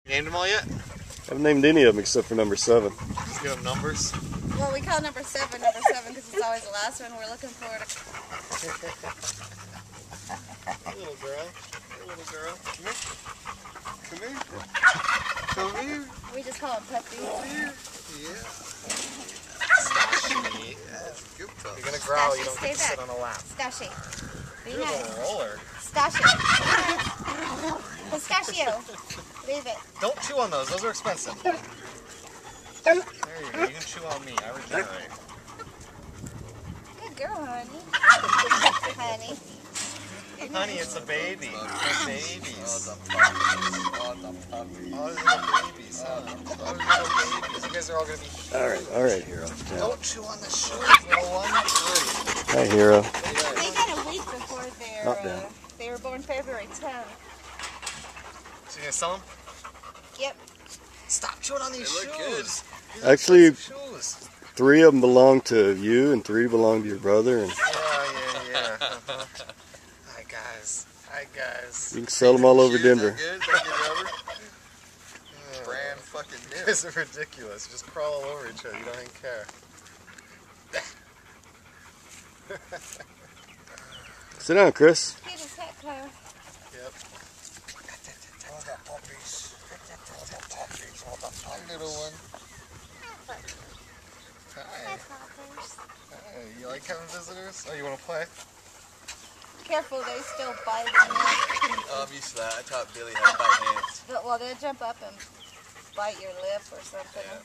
You named them all yet? I haven't named any of them except for number 7. Just give them numbers. Well, we call number 7 because it's always the last one. We're looking forward to. Little girl. Hey, little girl. Come here. Come here. Come here. We just call them puppies. Come here. Yeah. Stashy. Yeah, good pup. You're gonna growl. You don't get to sit on a lap. Stashy. Be You're a nice. little roller. Stashy. Pistachio. Leave it. Don't chew on those. Those are expensive. There you go. You can chew on me. I regenerate. Good girl, honey. Honey. Honey, it's a baby. It's babies. Oh, the puppies. Oh, the puppies. Oh, little babies. Oh, little babies. You guys are all gonna be. All right, Hero. Down. Don't chew on the shoes, little one. Hi, Hero. They got a week before they were born February 10th. So you gonna sell them? Yep. Stop chewing on these They look shoes. These Actually, are shoes. 3 of them belong to you and 3 belong to your brother. And Yeah. Hi guys. Hi guys. you can sell them all over Shoes, Denver. that good? Thank you, Robert. Brand fucking new. This is ridiculous. Just crawl all over each other. You don't even care. Sit down, Chris. Cute as heck, Claire. Yep. All the puppies. All the puppies. All the puppies. Little one. Hi. Hi. You like having visitors? Oh, you want to play? Careful, they still bite. I'm used to that. I taught Billy how to bite hands. Well, they'll jump up and bite your lip or something. Yeah.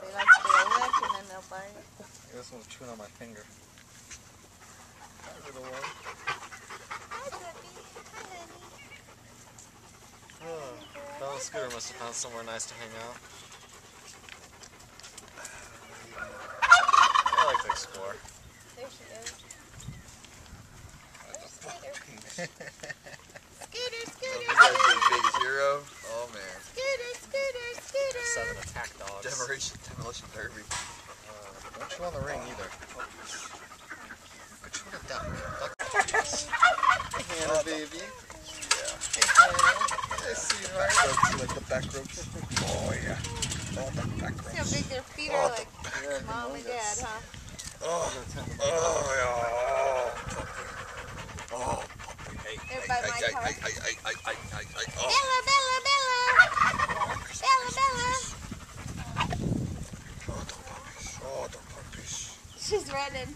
They like to be a lick and then they'll bite. This one's chewing on my finger. Hi, little one. Hi, puppy. Hi, honey. Oh, Bella Scooter must have found somewhere nice to hang out. I like to explore. There she is. There's Scooter. Scooter, Oh, Scooter, these guys are the biggest hero. Oh man. Scooter, Scooter, Scooter. 7 attack dogs. Demolition derby. Don't chew on the ring either. Go chew on the duck. Hey, Hannah, baby. Yeah. Hey, Hannah. Hey, sweetheart. Ropes, like the back ropes. Oh yeah. All the back See how ropes. big their feet are, like mom and dad, huh? Oh yeah. Oh puppy. Hey. They're by my car. Oh. Bella, Bella, Bella! Bella, Bella! Oh the puppies. Oh the puppies. She's running.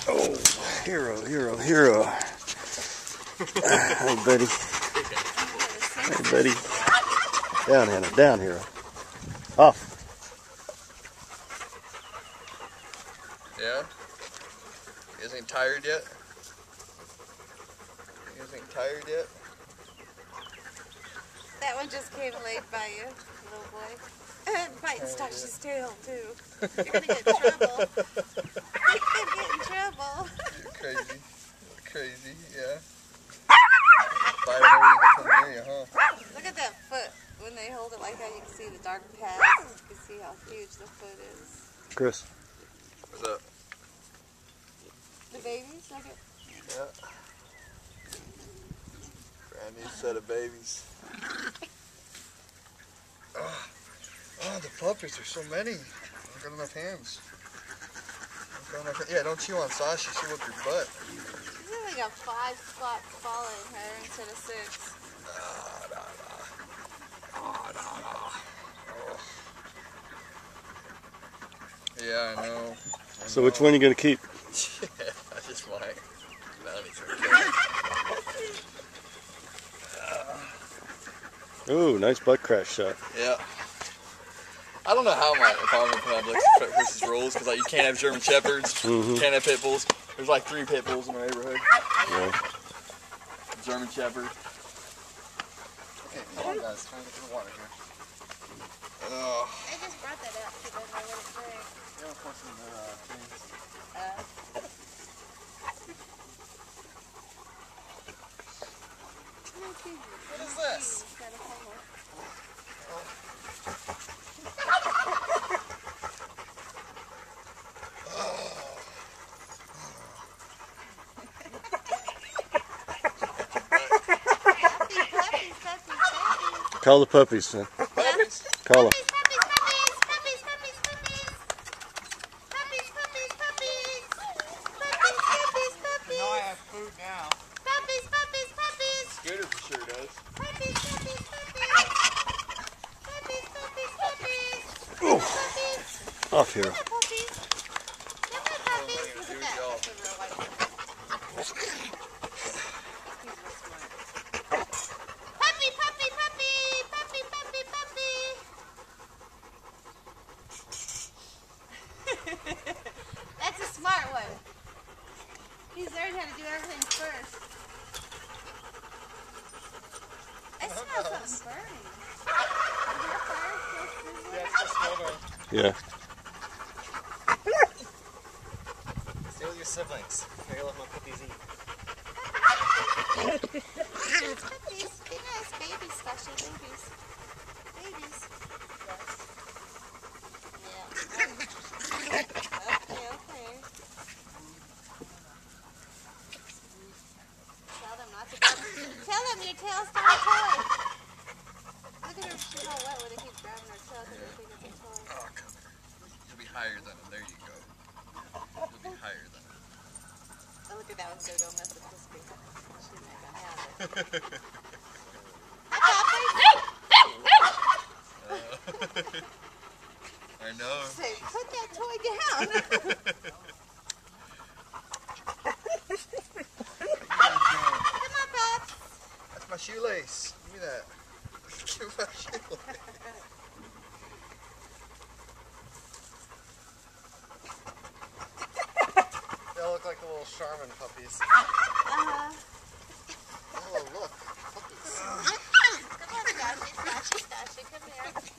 Oh, Hero. Hey, buddy. Hey, buddy. Down, Hannah. Down, Hero. Off. Yeah? You guys ain't tired yet? You guys ain't tired yet? That one just came laid by you, little boy. Biting Stashy's tail, too. You're gonna get in trouble. You're gonna get in trouble. You're crazy. You're crazy, yeah. Bite them over and come near you, huh? Look at that foot. When they hold it like that, you can see the dark pads. You can see how huge the foot is. Chris. What's up? The babies, look at. Yeah. Brand new set of babies. Oh, the puppies, there's so many. I've got enough hands. Yeah, don't chew on Sasha, she'll whip your butt. She's only got 5 spots following her instead of 6. Yeah, I know. So which one are you going to keep? I just might. Ooh, nice butt crash shot. Yeah. I don't know how my apartment complex versus rules, because like you can't have German Shepherds, you can't have pit bulls. There's like 3 pit bulls in our neighborhood. Yeah. German Shepherd. Okay, come on, guys. Trying to get the water here. Oh. I just brought that out to them. I let it drink. Yeah, of course, things. What is this? Got a hole. Call the puppies, son. Puppies. Call them. Now I have food now. Scooter for sure does. Off here. That's a smart one. He's learned how to do everything first. I smell something burning. Is there a fire still sizzling? Yeah, it's just smoldering. Yeah. Stay with your siblings. Maybe let my puppies eat. Puppies, be nice, babies, Stasha, babies. Babies. Yeah. Okay. Tell them not to grab. Tell them your tail's not a toy. Look at her, she's all wet when they keep grabbing her tail because they think it's a toy. Oh, come here. You'll be higher than him. There you go. You'll be higher than him. Oh, look at that one's gonna go mess with this big. She's not gonna have it. I know. Say, put that toy down. Come on, Pops. That's my shoelace. Give me that. Give me my shoelace. They all look like the little Charmin puppies. Oh, look. Puppies. Come on, Stashy, come here.